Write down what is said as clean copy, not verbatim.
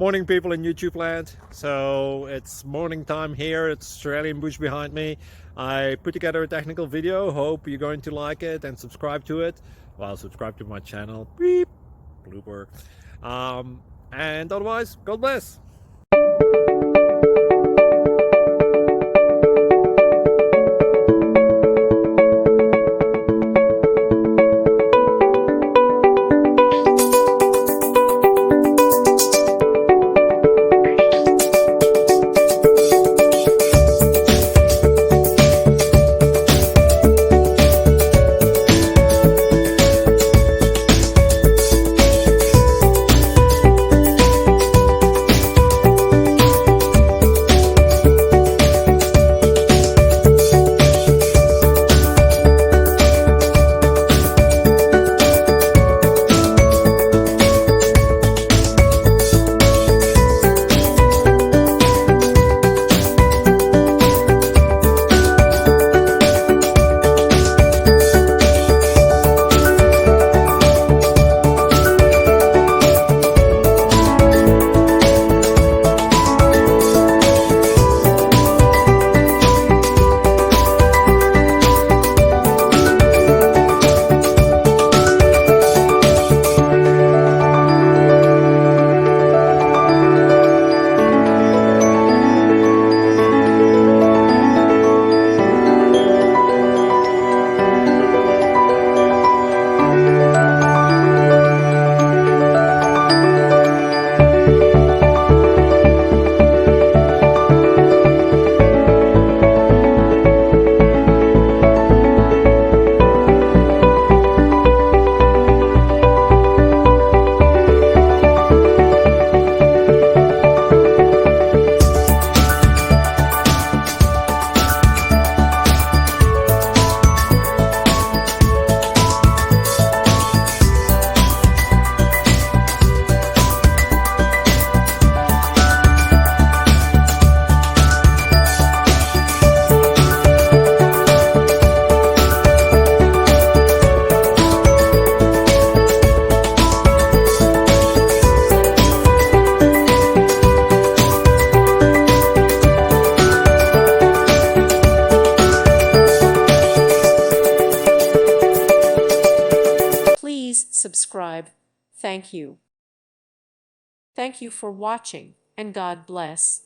Morning people in YouTube land. So it's morning time here. It's Australian bush behind me. I put together a technical video. Hope you're going to like it and subscribe to it. Well, subscribe to my channel. Beep. Blooper. And otherwise, God bless. Please subscribe. Thank you. Thank you for watching, and God bless.